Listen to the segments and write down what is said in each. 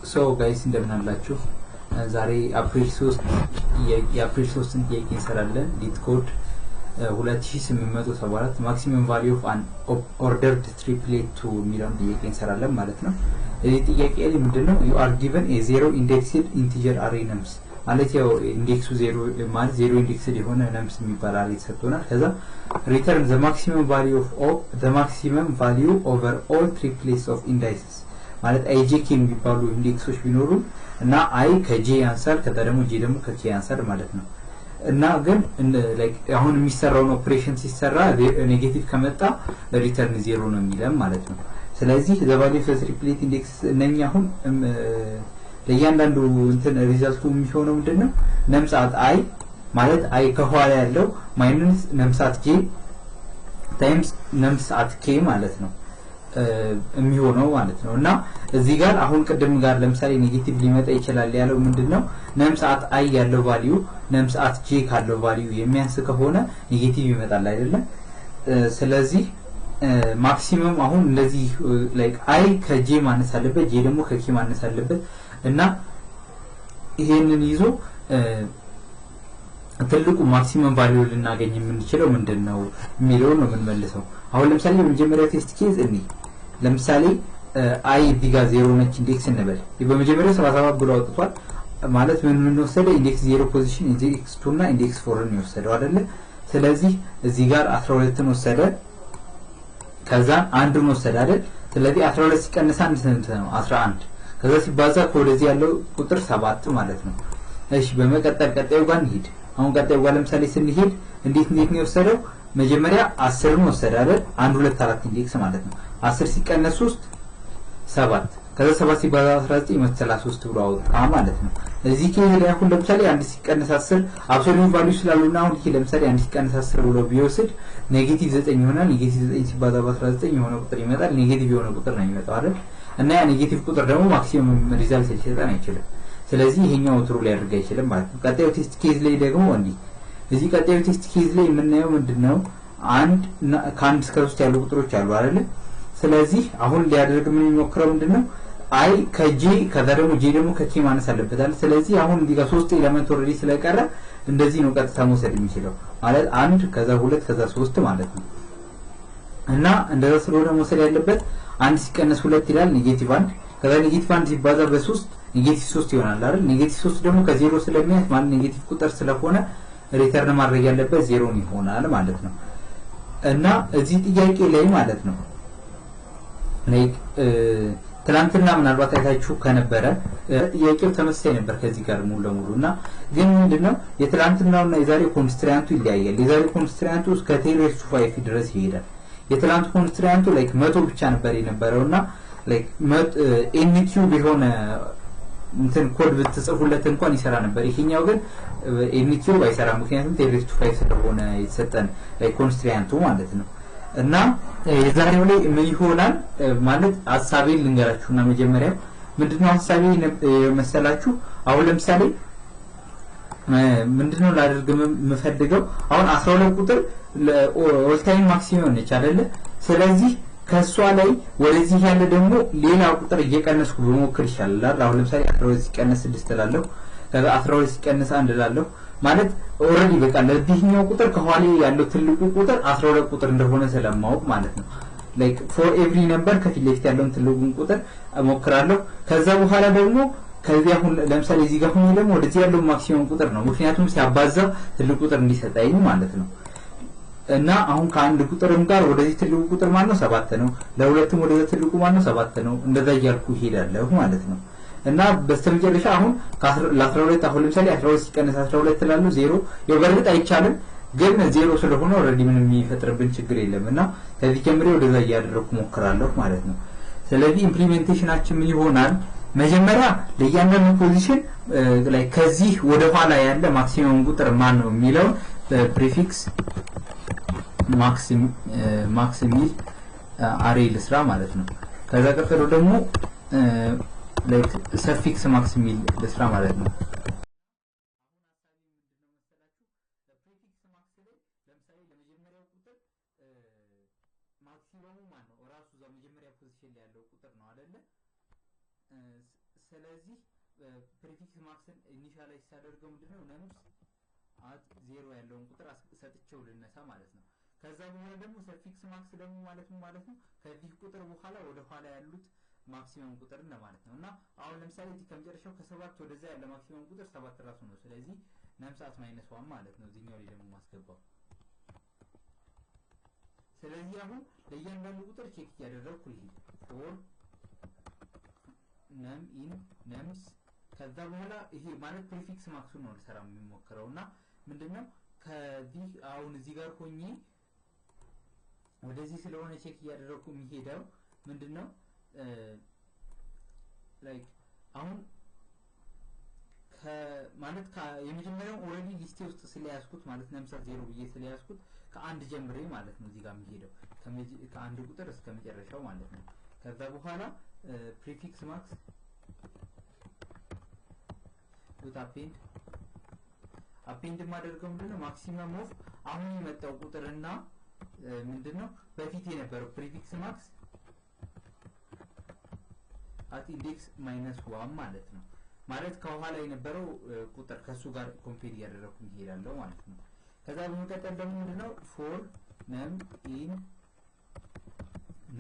So guys እንደምን አላችሁ ዛሬ አፕሪል 3 የአፕሪል 3ን ጥያቄ እንሰራለን ሊት ኮድ 2874 maximum value of an ordered triplet to የሚለውን ጥያቄ እንሰራለን ማለት ነው። እዚህ ጥያቄ ላይ ምንድነው you are given a zero indexed integer array nums ማለት ያው ኢንዴክሱ 0 ማለት 0 indexed የሆነ nums የሚባል array ተሰጥቶናል። ከዛ return the maximum value over all triplets of indices ማለት አይጄክ የሚባሉ ኢንዴክሶች ቢኖሩ እና አይ ከጄ ያንሳል ከዛ ደግሞ ጄ ደግሞ ከኬ ያንሳል ማለት ነው። እና ግን ላይክ አሁን የሚሰራው ኦፕሬሽን ሲሰራ ኔጌቲቭ ከመጣ ሪተርን 0 ነው የሚለን ማለት ነው። ስለዚህ the value of triplet index እነኛ አሁን ለእያንዳንዱ እንትን ሪዛልቱ የሚሆነው ምንድነው ነምሳት አይ ማለት አይ ከኋላ ያለው ማይነስ ነምሳት ጄ ታይምስ ነምሳት ኬ ማለት ነው የሚሆነው ማለት ነው። እና እዚህ ጋር አሁን ቀደም ጋር ለምሳሌ ኔጌቲቭ ሊመጣ ይችላል ያለው ምንድነው ነምሳት አይ ያለው ቫልዩ ነምሳት ጄ ካለው ቫልዩ የሚያንስ ከሆነ ኔጌቲቭ ይመጣል አይደለም። ስለዚህ ማክሲመም አሁን እንደዚህ ላይክ አይ ከጄ ማነስ አለበት ጄ ደግሞ ከኬ ማነስ አለበት እና ይሄንን ይዞ ትልቁ ማክሲመም ቫልዩ ልናገኝ የምንችለው ምንድነው የሚለው ነው የምንመልሰው። አሁን ለምሳሌ በመጀመሪያው ቴስት ኬዝ ለምሳሌ አይ ዲጋ 0 ነች ኢንዴክስ እንበል በመጀመሪያው 77 ብሎ አውጥቷል ማለት ምን ወሰደ ኢንዴክስ 0 ፖዚሽን ኢንዴክስ 2 እና ኢንዴክስ 4 ነው ወሰደው አይደለ። ስለዚህ እዚህ ጋር 12ን ወሰደ ከዛ አንዱን ወሰደ አይደል። ስለዚህ 12 ሲቀነስ 1 ስንት ነው 11 ከዛ ሲባዛ ወደዚህ ያለው ቁጥር 7 ማለት ነው። እሺ በመቀጠል ቀጣዩ ጋር እንሂድ። አሁን ቀጣዩ ጋር ለምሳሌ ስንሄድ እንዴት ነው የወሰደው መጀመሪያ 10 ነው ወሰደ አይደል 1 2 4 ኢንዴክስ ማለት ነው። 10 ሲቀነስ 3 7 ከዛ 7 ሲባዛ 19 33 ብሎ አወጣ ማለት ነው። እዚህ ኬዝ ላይ አሁን ለምሳሌ 1 ሲቀነስ 10 አብሶሉት ቫልዩ ስላሉና አሁን ይሄ ለምሳሌ 1 ሲቀነስ 10 ብሎ ቢወስድ ኔጌቲቭ 9 ይሆናል። ኔጌቲቭ 9 ሲባዛ በ19 የሆነ ቁጥር ይመጣል። ኔጌቲቭ የሆነ ቁጥር ነው የሚመጣው አይደል እና ያ ኔጌቲቭ ቁጥር ደግሞ ማክሲመም ሪዛልት ሊሰጠን አይችልም። ስለዚህ ይሄኛው ትሩ ላይ ያደርጋ ይችላል ማለት ነው። ቀጣዩ ቴስት ኬዝ ላይ ደግሞ እዚህ ቀጣዩ ቴስት ኬዝ ላይ የምናየው ምንድነው አንድ ከአንድ እስከ 3 ያሉ ቁጥሮች አሉ አይደል። ስለዚህ አሁን ሊያደርግ ምን የሚሞክረው ምንድነው አይ ከጄ ከዛ ደግሞ ጄ ደግሞ ከኬ ማነስ አለበት አይደል። ስለዚህ አሁን እዚህ ጋር 3 ኤሌመንት ኦሬዲ ስለቀረ እንደዚህ ነው ቀጥታ መውሰድ የሚችለው ማለት 1 ከዛ 2 ከዛ 3 ማለት ነው። እና እንደዛ ስለሆነ መውሰድ ያለበት 1 ሲቀነስ 2 ይላል ኔጌቲቭ 1 ከዛ ኔጌቲቭ 1 ሲባዛ በ3 ኔጌቲቭ 3 ይሆናል አይደል። ኔጌቲቭ 3 ደግሞ ከ0 ስለሚያንስ ማለት ኔጌቲቭ ቁጥር ስለሆነ ሪተርን ማድረግ ያለበት 0 ይሆናል ማለት ነው። እና እዚህ ጥያቄ ላይ ማለት ነው ላይክ ትላንትና ምናልባት አይታችሁ ከነበረ ጥያቄው ተመሳሳይ ነበር ከዚህ ጋር ሙሉ ለሙሉ እና ግን ምንድነው የትላንትናውና የዛሬው ኮንስትራንቱ ይለያያል። የዛሬው ኮንስትራንቱ እስከ ቴይለር ቱ 5 ድረስ ይሄዳል። የትላንቱ ኮንስትራንቱ ላይክ 100 ብቻ ነበር የነበረውና ላይክ ኤንኪው ቢሆን እንትን ኮድ ብትጽፉለት እንኳን ይሰራ ነበር። ይሄኛው ግን ኤንኪው አይሰራም ምክንያቱም ቴይለር ቱ 5 ስለሆነ የተሰጠን ኮንስትራንቱ ማለት ነው። እና የዛሬው ላይ ምን ይሆናል ማለት ሐሳቤን ልንገራችሁና መጀመሪያ ምንድነው ሐሳቤ መሰላችሁ አሁን ለምሳሌ ምንድነው ላደርግ የምፈልገው አሁን 12 ቁጥር ኦል ታይም ማክሲመም ነች አይደለ። ስለዚህ ከሷ ላይ ወደዚህ ያለ ደግሞ ሌላ ቁጥር እየቀነስኩ በሞክር ይሻላል። አሁን ለምሳሌ 12 ሲቀነስ 6 እላለሁ ከዛ 12 ሲቀነስ 1 እላለሁ ማለት ኦሬዲ በቃ ለዚህኛው ቁጥር ከኋላ ያለው ትልቁ ቁጥር 12 ቁጥር እንደሆነ ስለማውቅ ማለት ነው ላይክ ፎር ኤቭሪ ነምበር ከፊት ለፊት ያለውን ትልቁን ቁጥር እሞክራለሁ። ከዛ በኋላ ደግሞ ከዚህ አሁን ለምሳሌ እዚህ ጋር ሆኜ ደግሞ ወደዚህ ያለው ማክሲመም ቁጥር ነው ምክንያቱም ሲያባዛ ትልቁ ቁጥር እንዲሰጣኝ ማለት ነው። እና አሁን ከአንድ ቁጥርም ጋር ወደዚህ ትልቁ ቁጥር ማለት ነው 7 ነው ለሁለቱም ወደዚህ ትልቁ ማለት ነው 7 ነው እንደዛ እያልኩ ሄዳለሁ ማለት ነው። እና በስተመጨረሻ አሁን ለ12 አሁን ለምሳሌ 12 ሲቀነስ 12 እላለሁ 0 በርግጥ አይቻልም ግን 0 ስለሆነ ኦሬዲ ምንም የሚፈጥርብን ችግር የለምና ከዚህ ጀምሬ ወደዛ እያደረኩ ሞክራለሁ ማለት ነው። ስለዚህ ኢምፕሊሜንቴሽናችን ምን ይሆናል መጀመሪያ ለእያንዳንዱ ፖዚሽን ላይ ከዚህ ወደ ኋላ ያለ ማክሲመም ቁጥር ማን ነው የሚለው ፕሪፊክስ ማክሲሚል አሬ ልስራ ማለት ነው። ከዛ ቀጥሎ ደግሞ ላይክ ሰፊክስ ማክሲሚል ልስራ ማለት ነው። ማክሲመሙ ማን ነው ራሱ እዛ መጀመሪያ ፖዚሽን ላይ ያለው ቁጥር ነው አይደለ። ስለዚህ ፕሪፊክስ ማክስን ኢኒሻላይዝ ሳደርገው ምንድነው ነምስ አት 0 ያለውን ቁጥር ሰጥቼው ልነሳ ማለት ነው። ከዛ በኋላ ደግሞ ሰፊክስ ማክስ ደግሞ ማለት ነው ከዚህ ቁጥር በኋላ ወደ ኋላ ያሉት ማክሲመም ቁጥር ማለት ነው። እና አሁን ለምሳሌ እዚህ ከመጨረሻው ከ7 ወደዛ ያለ ማክሲመም ቁጥር 7 ራሱ ነው። ስለዚህ ነምስ አት -1 ማለት ነው እዚህኛው ላይ ደግሞ ማስገባው። ስለዚህ አሁን ለእያንዳንዱ ቁጥር ቼክ እያደረግኩ ልሂድ ፎር ነም ኢን ነምስ ከዛ በኋላ ይሄ ማለት ፕሪፊክስ ማክሱን ነው ልሰራ የሚሞክረውና ምንድነው ከዚህ አሁን እዚህ ጋር ሆኜ ወደዚህ ስለሆነ ቼክ እያደረኩ የሚሄደው ምንድነው ላይክ አሁን ማለት የመጀመሪያው ኦሬዲ ሊስቴ ውስጥ ስለያዝኩት ማለት ነምሳሌ 0 ብዬ ስለያዝኩት ከአንድ ጀምሬ ማለት ነው እዚህ ጋር የሚሄደው ከአንድ ቁጥር እስከ መጨረሻው ማለት ነው። ከዛ በኋላ ፕሪፊክስ ማክስ ዶት አፔንድ ማደርገው ምንድነው ማክሲመም ኦፍ አሁን የመጣው ቁጥርና ምንድነው በፊት የነበረው ፕሪፊክስ ማክስ አት ኢንዴክስ -1 ማለት ነው። ማለት ከኋላ የነበረው ቁጥር ከሱ ጋር ኮምፔር ያደረኩ ይሄዳለው ማለት ነው። ከዛ በመቀጠል ደግሞ ምንድነው ፎር ነም ኢን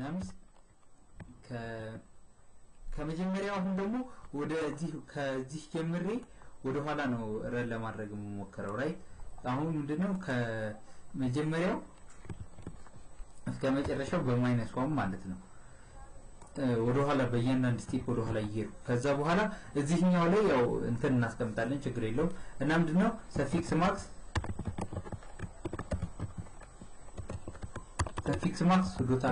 ነምስ ከመጀመሪያው አሁን ደግሞ ወደዚህ ከዚህ ጀምሬ ወደ ኋላ ነው ረን ለማድረግ የምሞክረው ራይት። አሁን ምንድነው ከመጀመሪያው እስከ መጨረሻው በ-1 ማለት ነው ወደ ኋላ በእያንዳንዱ ስቴፕ ወደ ኋላ ይሄዱ። ከዛ በኋላ እዚህኛው ላይ ያው እንትን እናስቀምጣለን ችግር የለውም። እና ምንድነው ሰፊክስ ማክስ ዶት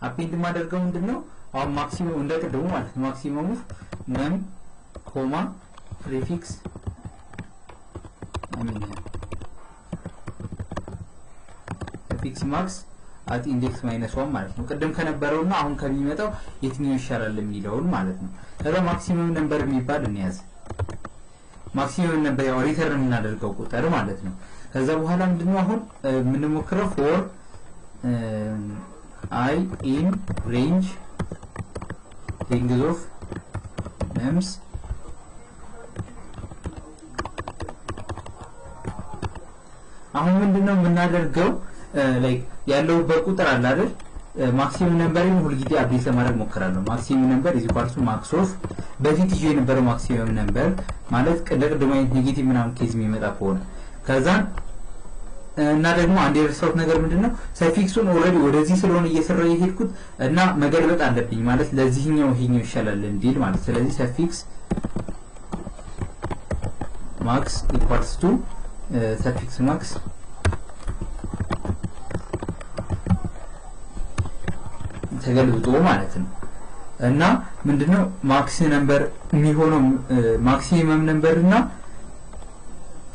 አፔንድ ማደርገው ምንድነው አሁን ማክሲመም እንደቀደሙ ማለት ነው ማክሲመሙ ነም ኮማ ፕሪፊክስ ሰፊክስ ማክስ አት ኢንዴክስ -1 ማለት ነው። ቅድም ከነበረውና አሁን ከሚመጣው የትኛው ይሻላል የሚለውን ማለት ነው። ከዛ ማክሲመም ነምበር የሚባል እንያዝ። ማክሲመም ነምበር ያው ሪተርን የምናደርገው ቁጥር ማለት ነው። ከዛ በኋላ ምንድነው አሁን የምንሞክረው ፎር I in range length of nums አሁን ምንድነው የምናደርገው ላይክ ያለው በቁጥር አለ አይደል ማክሲመም ነምበርን ሁሉ ጊዜ አፕዴት ለማድረግ ሞክራለሁ። ማክሲመም ነምበር is equal to max of በፊት ይዤ የነበረው ማክሲመም ነምበር ማለት ቅድም አይነት ኔጌቲቭ ምናምን ኬዝ የሚመጣ ከሆነ ከዛ እና ደግሞ አንድ የረሳሁት ነገር ምንድነው ሰፊክሱን ኦሬዲ ወደዚህ ስለሆነ እየሰራው የሄድኩት እና መገልበጥ አለብኝ ማለት ለዚህኛው ይሄኛው ይሻላል እንዲል ማለት ስለዚህ ሰፊክስ ማክስ ኢኳልስ ቱ ሰፊክስ ማክስ ተገልብጦ ማለት ነው። እና ምንድነው ማክስ ነምበር የሚሆነው ማክሲመም ነምበር እና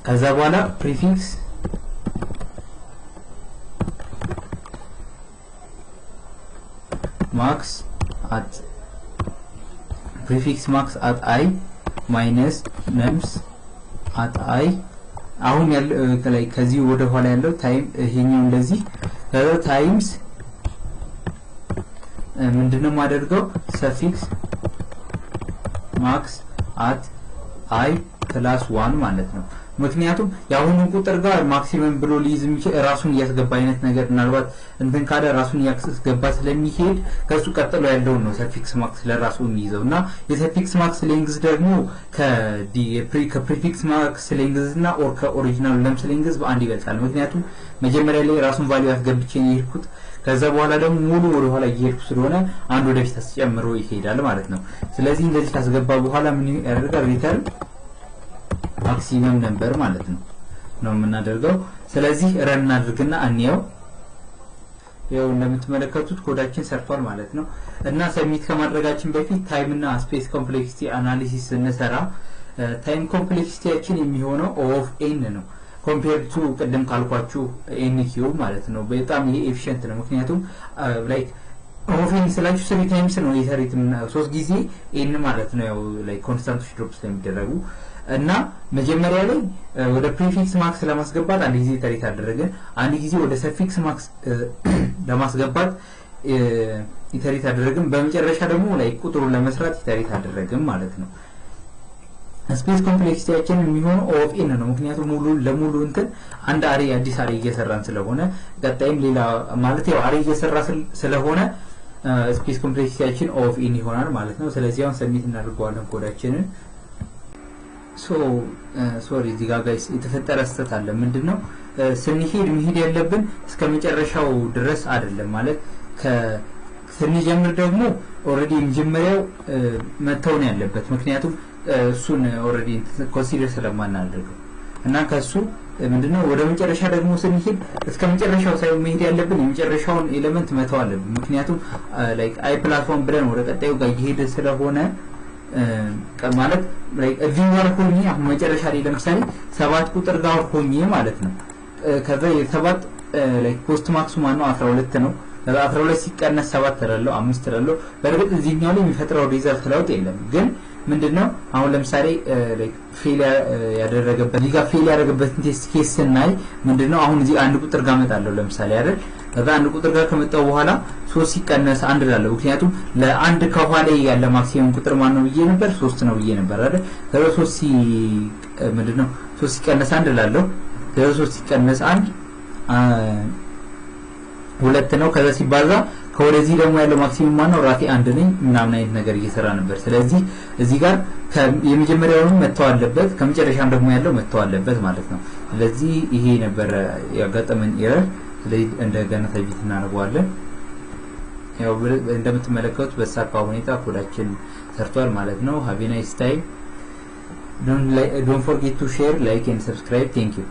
ከዛ በኋላ ፕሪፊክስ max at prefix max at I minus nums at I አሁን ያለው ከላይ ከዚህ ወደ ኋላ ያለው ታይም ይሄኛው እንደዚህ ታይምስ ምንድነው ማደርገው ሰፊክስ ማክስ at I + 1 ማለት ነው። ምክንያቱም ያሁኑን ቁጥር ጋር ማክሲመም ብሎ ሊይዝ የሚችል ራሱን ያስገባ አይነት ነገር ምናልባት እንትን ካለ ራሱን ያስገባ ስለሚሄድ ከሱ ቀጥሎ ያለው ነው ሰፊክስ ማክስ ለራሱ የሚይዘውና የሰፊክስ ማክስ ሌንግዝ ደግሞ ከፕሪፊክስ ማክስ ሌንግዝ እና ኦር ከኦሪጂናል ነምስ ሌንግዝ በአንድ ይበልጣል። ምክንያቱም መጀመሪያ ላይ ራሱን ቫልዩ ያስገብቼ ነው የሄድኩት ከዛ በኋላ ደግሞ ሙሉ ወደ ኋላ እየሄድኩ ስለሆነ አንድ ወደፊት ተጨምሮ ይሄዳል ማለት ነው። ስለዚህ እንደዚህ ካስገባ በኋላ ምን ያደርጋል ሪተርን ማክሲመም ነምበር ማለት ነው የምናደርገው። ስለዚህ ረን አድርግና አንየው። ያው እንደምትመለከቱት ኮዳችን ሰርቷል ማለት ነው። እና ሰብሚት ከማድረጋችን በፊት ታይም እና ስፔስ ኮምፕሌክሲቲ አናሊሲስ እንሰራ ታይም ኮምፕሌክሲቲያችን የሚሆነው ኦፍ ኤን ነው ኮምፔርድ ቱ ቀደም ካልኳችሁ ኤን ኪዩብ ማለት ነው። በጣም ይሄ ኤፊሺየንት ነው ምክንያቱም ላይክ ኦፍ ኤን ስላችሁ 3 ታይምስ ነው የሰሪት 3 ጊዜ ኤን ማለት ነው ያው ላይክ ኮንስታንቶች ድሮፕ ስለሚደረጉ እና መጀመሪያ ላይ ወደ ፕሪፊክስ ማክስ ለማስገባት አንድ ጊዜ ተሪት አደረገን አንድ ጊዜ ወደ ሰፊክስ ማክስ ለማስገባት ኢተሬት አደረግን በመጨረሻ ደግሞ ላይ ቁጥሩን ለመስራት ኢተሬት አደረግን ማለት ነው ስፔስ ኮምፕሌክሲቲያችን የሚሆነው ኦፍ ኤን ነው ምክንያቱም ሙሉ ለሙሉ እንትን አንድ አሬ አዲስ አሬ እየሰራን ስለሆነ ቀጣይም ሌላ ማለት ያው አሬ እየሰራ ስለሆነ ስፔስ ኮምፕሌክሲቲያችን ኦፍ ኤን ይሆናል ማለት ነው ስለዚህ አሁን ሰብሚት እናደርገዋለን ኮዳችንን ሶሪ እዚህ ጋር ጋይስ የተፈጠረ ስህተት አለ ምንድነው ስንሄድ መሄድ ያለብን እስከ መጨረሻው ድረስ አይደለም ማለት ስንጀምር ደግሞ ኦሬዲ መጀመሪያው መተው ነው ያለበት ምክንያቱም እሱን ኦሬዲ ኮንሲደር ስለማናደርገው እና ከሱ ምንድነው ወደ መጨረሻ ደግሞ ስንሄድ እስከ መጨረሻው ሳይሆን መሄድ ያለብን የመጨረሻውን ኤሌመንት መተው አለብን ምክንያቱም ላይክ አይ +1 ብለን ወደ ቀጣዩ ጋር እየሄደ ስለሆነ ማለት ላይክ እዚህ ጋር ሆኜ አሁን መጨረሻ ላይ ለምሳሌ 7 ቁጥር ጋር ሆኜ ማለት ነው ከዛ የ7 ላይክ ፖስት ማክሲማም ነው 12 ነው 12 ሲቀነስ 7 ተራለው 5 ተራለው በርግጥ እዚህኛው ላይ የሚፈጥረው ሪዛልት ለውጥ የለም ግን ምንድነው አሁን ለምሳሌ ላይክ ፌል ያደረገበት ሊጋ ፌል ያደረገበት ቴስት ኬስ ስናይ ምንድነው አሁን እዚህ አንድ ቁጥር ጋር መጣለው ለምሳሌ አይደል ከዛ አንድ ቁጥር ጋር ከመጣው በኋላ 3 ሲቀነስ 1 ላለው ምክንያቱም ለአንድ ከኋላ ያለ ማክሲመም ቁጥር ማን ነው ብዬ ነበር 3 ነው ብዬ ነበር አይደል ከዛ 3 ምንድነው 3 ሲቀነስ 1 ላለው ከዛ 3 ሲቀነስ 1 ሁለት ነው ከዛ ሲባዛ ከወደዚህ ደግሞ ያለው ማክሲመም ማን ነው ራፊ 1 ነኝ ምናምን አይነት ነገር እየሰራ ነበር ስለዚህ እዚህ ጋር የመጀመሪያውን መተው አለበት ከመጨረሻም ደግሞ ያለው መተው አለበት ማለት ነው ስለዚህ ይሄ ነበር ያጋጠመን ኤረር ስለዚህ እንደገና ታይቢት እናደርጋለን ያው እንደምትመለከቱት በሳካ ሁኔታ ኮዳችን ሰርቷል ማለት ነው have a nice time don't forget to share like and subscribe thank you